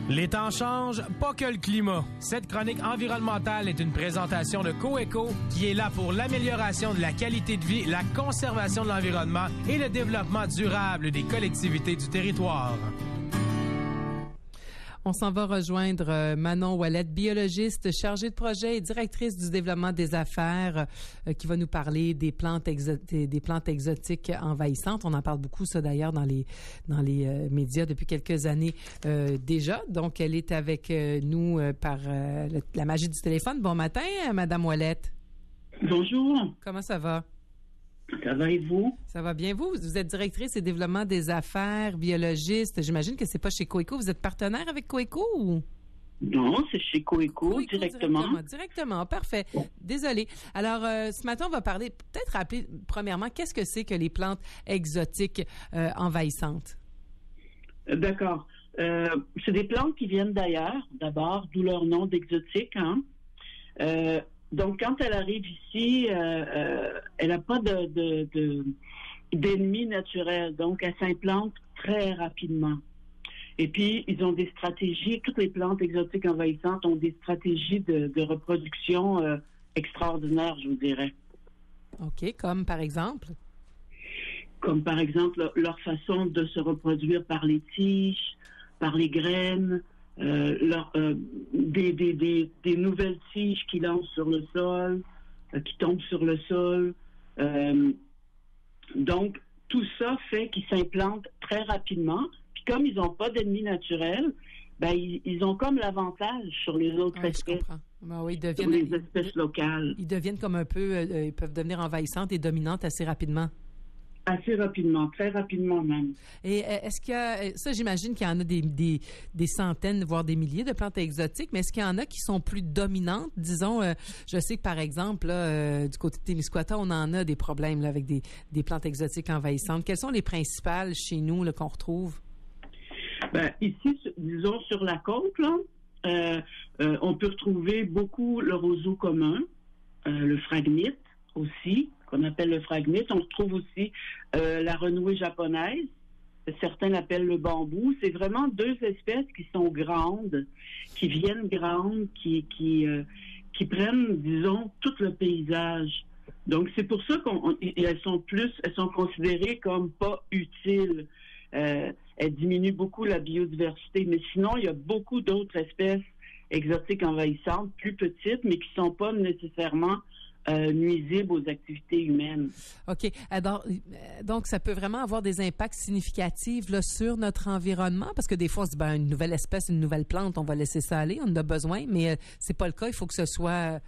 Les temps changent, pas que le climat. Cette chronique environnementale est une présentation de Coeco qui est là pour l'amélioration de la qualité de vie, la conservation de l'environnement et le développement durable des collectivités du territoire. On s'en va rejoindre Manon Ouellette, biologiste chargée de projet et directrice du développement des affaires, qui va nous parler des plantes exotiques envahissantes. On en parle beaucoup, ça d'ailleurs, dans les médias depuis quelques années déjà. Donc, elle est avec nous par la magie du téléphone. Bon matin, Madame Ouellette. Bonjour. Comment ça va? Ça va et vous? Ça va bien. Vous êtes directrice et développement des affaires, biologiste. J'imagine que c'est pas chez Coeco. Vous êtes partenaire avec Coeco ou? Non, c'est chez Coeco directement. Directement, parfait. Désolée. Alors, ce matin, on va peut-être rappeler, premièrement, qu'est-ce que c'est que les plantes exotiques envahissantes? D'accord. C'est des plantes qui viennent d'ailleurs, d'abord, d'où leur nom d'exotique, hein. Donc, quand elle arrive ici, elle n'a pas d'ennemis naturels. Donc, elle s'implante très rapidement. Et puis, ils ont des stratégies, toutes les plantes exotiques envahissantes ont des stratégies de reproduction extraordinaires, je vous dirais. OK, comme par exemple? Comme par exemple, leur façon de se reproduire par les tiges, par les graines, des nouvelles tiges qui lancent sur le sol, qui tombent sur le sol. Donc, tout ça fait qu'ils s'implantent très rapidement. Puis comme ils n'ont pas d'ennemis naturels, ben ils ont comme l'avantage sur les autres espèces. Je comprends. Ben oui, sur les espèces locales. Ils deviennent comme un peu, ils peuvent devenir envahissantes et dominantes assez rapidement. Assez rapidement, très rapidement même. Et est-ce qu'il y a, ça j'imagine qu'il y en a des centaines, voire des milliers de plantes exotiques, mais est-ce qu'il y en a qui sont plus dominantes? Disons, je sais que par exemple, là, du côté de Témiscouata, on en a des problèmes là, avec des plantes exotiques envahissantes. Quelles sont les principales chez nous là, qu'on retrouve? Ben, ici, disons sur la côte, là, on peut retrouver beaucoup le roseau commun, le phragmite aussi, qu'on appelle le phragmite. On retrouve aussi la renouée japonaise. Certains l'appellent le bambou. C'est vraiment deux espèces qui sont grandes, qui viennent grandes, qui prennent, disons, tout le paysage. Donc, c'est pour ça elles sont considérées comme pas utiles. Elles diminuent beaucoup la biodiversité. Mais sinon, il y a beaucoup d'autres espèces exotiques envahissantes, plus petites, mais qui sont pas nécessairement nuisibles aux activités humaines. OK. Alors, donc, ça peut vraiment avoir des impacts significatifs là, sur notre environnement, parce que des fois, on se dit, une nouvelle espèce, une nouvelle plante, on va laisser ça aller, on en a besoin, mais c'est pas le cas. Il faut que ce soit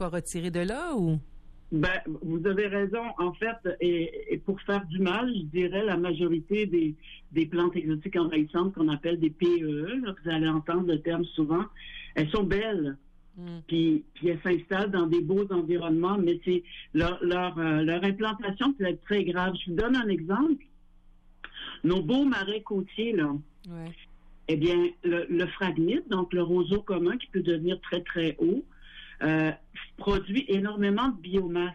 retiré de là, ou? Ben, vous avez raison. En fait, et pour faire du mal, je dirais la majorité des plantes exotiques envahissantes qu'on appelle des PEE, là, vous allez entendre le terme souvent, elles sont belles. Puis elles s'installent dans des beaux environnements, mais c'est leur implantation peut être très grave. Je vous donne un exemple. Nos beaux marais côtiers, là, ouais. Eh bien, le phragmite, donc le roseau commun qui peut devenir très, très haut, produit énormément de biomasse.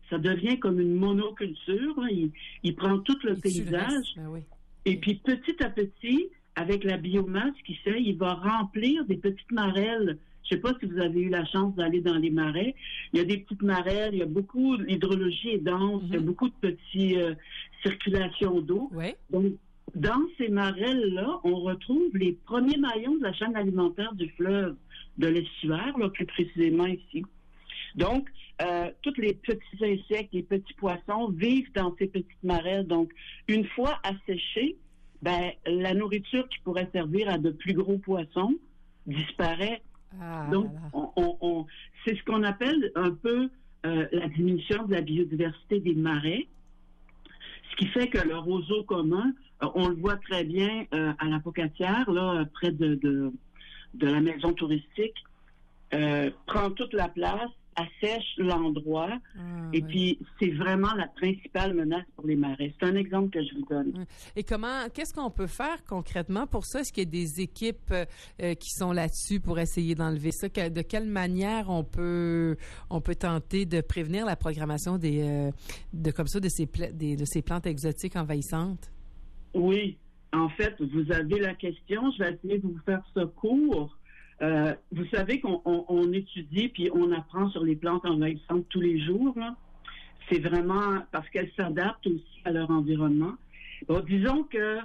Ça devient comme une monoculture. Là. Il prend tout le paysage. Oui. Et puis, petit à petit, avec la biomasse qui fait, il va remplir des petites marelles. Je sais pas si vous avez eu la chance d'aller dans les marais. Il y a des petites marelles, il y a beaucoup, l'hydrologie est dense, il y a beaucoup de petites circulations d'eau. Ouais. Donc, dans ces marelles-là, on retrouve les premiers maillons de la chaîne alimentaire du fleuve, de l'estuaire, là, plus précisément ici. Donc, tous les petits insectes, les petits poissons vivent dans ces petites marelles. Donc, une fois asséchées, ben, la nourriture qui pourrait servir à de plus gros poissons disparaît. Donc, c'est ce qu'on appelle un peu la diminution de la biodiversité des marais, ce qui fait que le roseau commun, on le voit très bien à la Pocatière, là, près de la maison touristique, prend toute la place, assèche l'endroit, et puis c'est vraiment la principale menace pour les marais. C'est un exemple que je vous donne. Et qu'est-ce qu'on peut faire concrètement pour ça? Est-ce qu'il y a des équipes qui sont là-dessus pour essayer d'enlever ça? De quelle manière on peut tenter de prévenir la programmation de ces plantes exotiques envahissantes? Oui. En fait, vous avez la question, je vais essayer de vous faire ça court. Vous savez qu'on étudie puis on apprend sur les plantes envahissantes tous les jours, là. C'est vraiment parce qu'elles s'adaptent aussi à leur environnement. Bon, disons que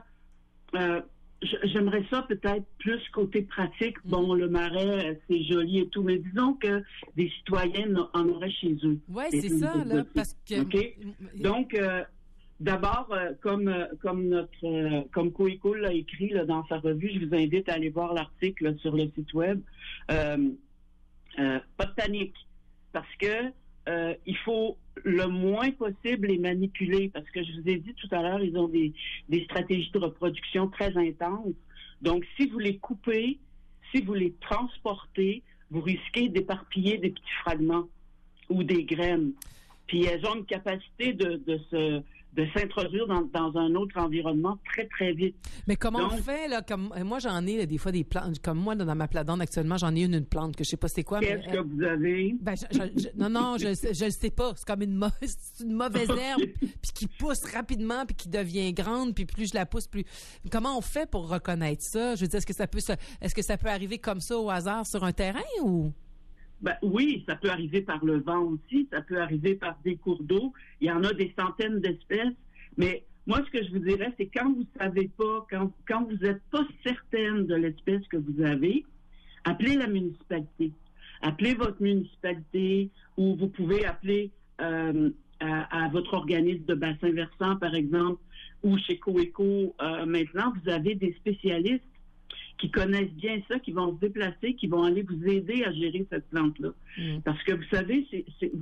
j'aimerais ça peut-être plus côté pratique. Bon, le marais, c'est joli et tout, mais disons que des citoyens en auraient chez eux. Oui, c'est ça, là, parce que... OK? Donc, d'abord, comme Coeco l'a écrit là, dans sa revue, je vous invite à aller voir l'article là, sur le site web. Pas de panique, parce que il faut le moins possible les manipuler, parce que je vous ai dit tout à l'heure, ils ont des stratégies de reproduction très intenses. Donc, si vous les coupez, si vous les transportez, vous risquez d'éparpiller des petits fragments ou des graines. Puis elles ont une capacité de s'introduire dans un autre environnement très, très vite. Mais comment on fait, là? Comme, moi, j'en ai là, des fois des plantes. Comme moi, dans ma plate-d'onde, actuellement, j'en ai une plante que je sais pas c'est quoi. Qu'est-ce que vous avez? Ben, non, je le sais pas. C'est comme une mauvaise herbe, puis qui pousse rapidement, puis qui devient grande, puis plus je la pousse, plus... Comment on fait pour reconnaître ça? Je veux dire, est-ce que ça peut arriver comme ça au hasard sur un terrain, ou... Ben, oui, ça peut arriver par le vent aussi, ça peut arriver par des cours d'eau. Il y en a des centaines d'espèces. Mais moi, ce que je vous dirais, c'est quand vous savez pas, quand vous n'êtes pas certaine de l'espèce que vous avez, appelez la municipalité. Appelez votre municipalité, ou vous pouvez appeler à votre organisme de bassin versant, par exemple, ou chez Coeco. Maintenant, vous avez des spécialistes qui connaissent bien ça, qui vont se déplacer, qui vont aller vous aider à gérer cette plante-là. Parce que vous savez,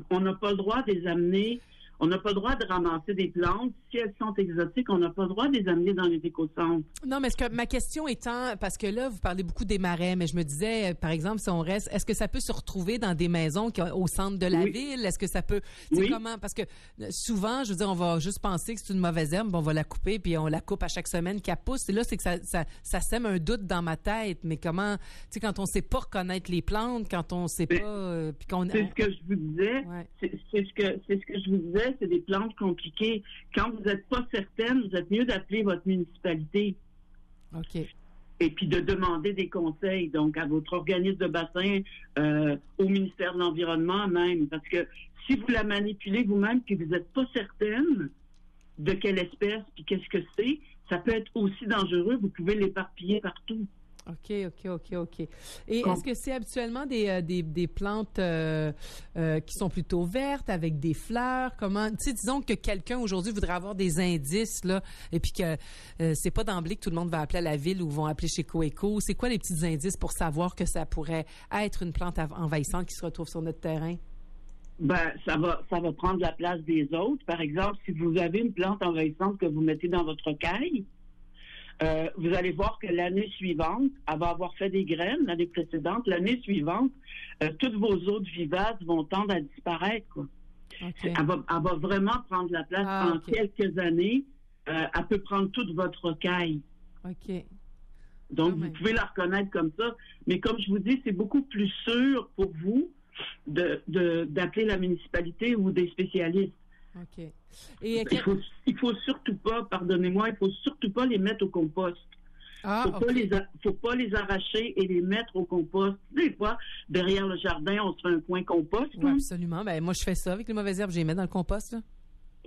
on n'a pas le droit de les amener, on n'a pas le droit de ramasser des plantes. Si elles sont exotiques, on n'a pas le droit de les amener dans les écocentres. Non, mais ma question étant, parce que là, vous parlez beaucoup des marais, mais je me disais, par exemple, si on reste, est-ce que ça peut se retrouver dans des maisons au centre de la ville? Est-ce que ça peut, tu sais, comment? Parce que souvent, je veux dire, on va juste penser que c'est une mauvaise herbe, on va la couper, puis on la coupe à chaque semaine qu'elle pousse. Et là, c'est que ça sème un doute dans ma tête. Mais comment, tu sais, quand on sait pas reconnaître les plantes, quand on sait pas, puis qu'on... C'est ce que je vous disais. Ouais. C'est ce que je vous disais. C'est des plantes compliquées. Quand vous n'êtes pas certaine, vous êtes mieux d'appeler votre municipalité. OK. Et puis de demander des conseils, donc à votre organisme de bassin, au ministère de l'Environnement même. Parce que si vous la manipulez vous-même puis vous n'êtes pas certaine de quelle espèce puis qu'est-ce que c'est, ça peut être aussi dangereux. Vous pouvez l'éparpiller partout. OK. Et est-ce que c'est habituellement des plantes qui sont plutôt vertes, avec des fleurs? Comment, tu sais, disons que quelqu'un aujourd'hui voudrait avoir des indices, là, et puis que c'est pas d'emblée que tout le monde va appeler à la ville ou vont appeler chez Coeco. C'est quoi les petits indices pour savoir que ça pourrait être une plante envahissante qui se retrouve sur notre terrain? Ben, ça va prendre la place des autres. Par exemple, si vous avez une plante envahissante que vous mettez dans votre caille, vous allez voir que l'année suivante, elle va avoir fait des graines l'année précédente. L'année suivante, toutes vos autres vivaces vont tendre à disparaître, quoi. Okay. Elle va vraiment prendre la place en quelques années. Elle peut prendre toute votre caille. OK. Donc, vous pouvez la reconnaître comme ça. Mais comme je vous dis, c'est beaucoup plus sûr pour vous d'appeler la municipalité ou des spécialistes. OK. Et il faut surtout pas, pardonnez-moi, il faut surtout pas les mettre au compost. Faut pas les arracher et les mettre au compost. Des fois, derrière le jardin, on se fait un coin compost. Oui, absolument. Ben, moi, je fais ça avec les mauvaises herbes. Je les mets dans le compost, là.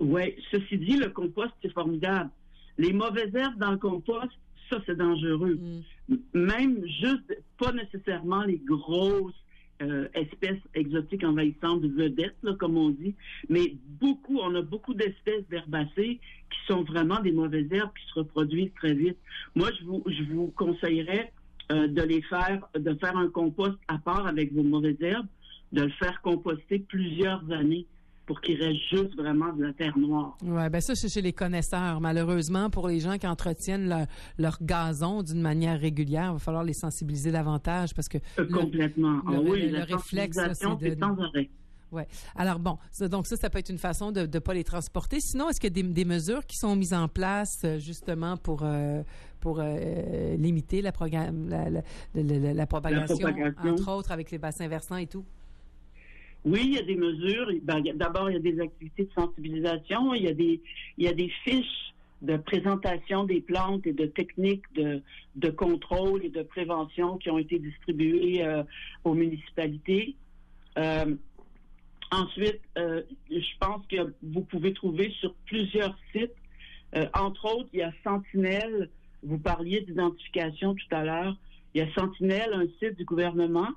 Oui. Ceci dit, le compost, c'est formidable. Les mauvaises herbes dans le compost, ça, c'est dangereux. Même juste, pas nécessairement les grosses espèces exotiques envahissantes de vedettes, là, comme on dit, mais on a beaucoup d'espèces d'herbacées qui sont vraiment des mauvaises herbes qui se reproduisent très vite. Moi, je vous conseillerais de faire un compost à part avec vos mauvaises herbes, de le faire composter plusieurs années pour qu'il reste juste vraiment de la terre noire. Oui, bien ça, c'est chez les connaisseurs. Malheureusement, pour les gens qui entretiennent leur gazon d'une manière régulière, il va falloir les sensibiliser davantage parce que... complètement. Le réflexe, là, c'est sans arrêt. Oui. Alors bon, donc ça peut être une façon de ne pas les transporter. Sinon, est-ce qu'il y a des mesures qui sont mises en place justement pour limiter la propagation, entre autres avec les bassins versants et tout? Oui, il y a des mesures. D'abord, il y a des activités de sensibilisation. Il y a des fiches de présentation des plantes et de techniques de contrôle et de prévention qui ont été distribuées aux municipalités. Ensuite, je pense que vous pouvez trouver sur plusieurs sites, entre autres, il y a Sentinelle, vous parliez d'identification tout à l'heure, il y a Sentinelle, un site du gouvernement,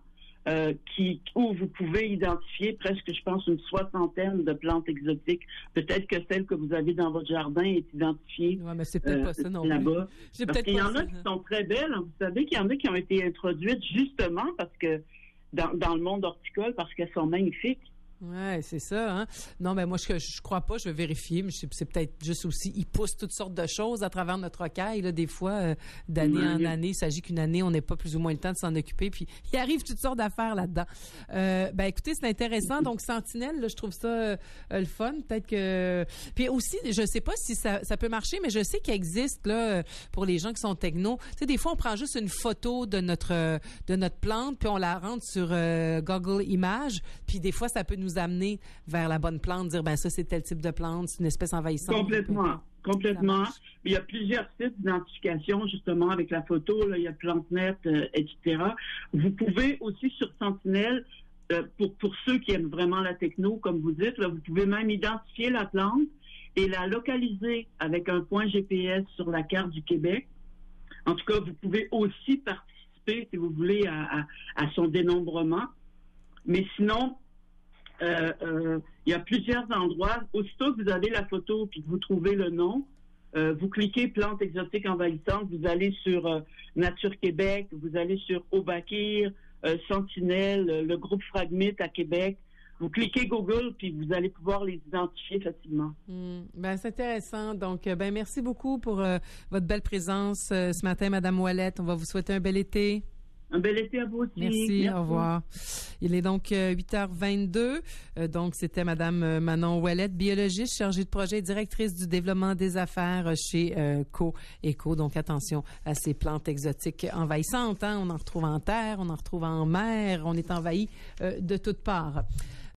où vous pouvez identifier presque, je pense, une 60aine de plantes exotiques. Peut-être que celle que vous avez dans votre jardin est identifiée mais c'est peut-être pas ça non plus. Là-bas. Parce qu'il y en a qui sont très belles. Vous savez qu'il y en a qui ont été introduites justement parce que dans le monde horticole, parce qu'elles sont magnifiques. Ouais, c'est ça. Hein? Non, ben moi, je crois pas. Je vais vérifier, mais c'est peut-être juste aussi, ils poussent toutes sortes de choses à travers notre rocaille. Là, des fois, d'année en année, il s'agit qu'une année, on n'ait pas plus ou moins le temps de s'en occuper. Puis, il arrive toutes sortes d'affaires là-dedans. Ben écoutez, c'est intéressant. Donc, Sentinelle, là, je trouve ça le fun. Peut-être que... Puis aussi, je sais pas si ça peut marcher, mais je sais qu'il existe, là, pour les gens qui sont techno. Tu sais, des fois, on prend juste une photo de notre plante, puis on la rentre sur Google Images. Puis, des fois, ça peut nous amener vers la bonne plante, dire, ben ça, c'est tel type de plante, c'est une espèce envahissante. Complètement. Il y a plusieurs sites d'identification, justement, avec la photo. Là, il y a PlanteNet, etc. Vous pouvez aussi, sur Sentinelle, pour ceux qui aiment vraiment la techno, comme vous dites, là, vous pouvez même identifier la plante et la localiser avec un point GPS sur la carte du Québec. En tout cas, vous pouvez aussi participer, si vous voulez, à son dénombrement. Mais sinon, il y a plusieurs endroits. Aussitôt que vous avez la photo puis que vous trouvez le nom, vous cliquez plantes exotiques envahissantes, vous allez sur Nature Québec, vous allez sur Obakir, Sentinelle, le groupe Fragmit à Québec. Vous cliquez Google puis vous allez pouvoir les identifier facilement. Ben c'est intéressant. Donc, ben merci beaucoup pour votre belle présence ce matin, Madame Ouellette. On va vous souhaiter un bel été. Un bel été à vous aussi. Merci, au revoir. Il est donc 8h22. Donc, c'était Madame Manon Ouellette, biologiste, chargée de projet et directrice du développement des affaires chez Coeco. Donc, attention à ces plantes exotiques envahissantes. Hein? On en retrouve en terre, on en retrouve en mer, on est envahi de toutes parts.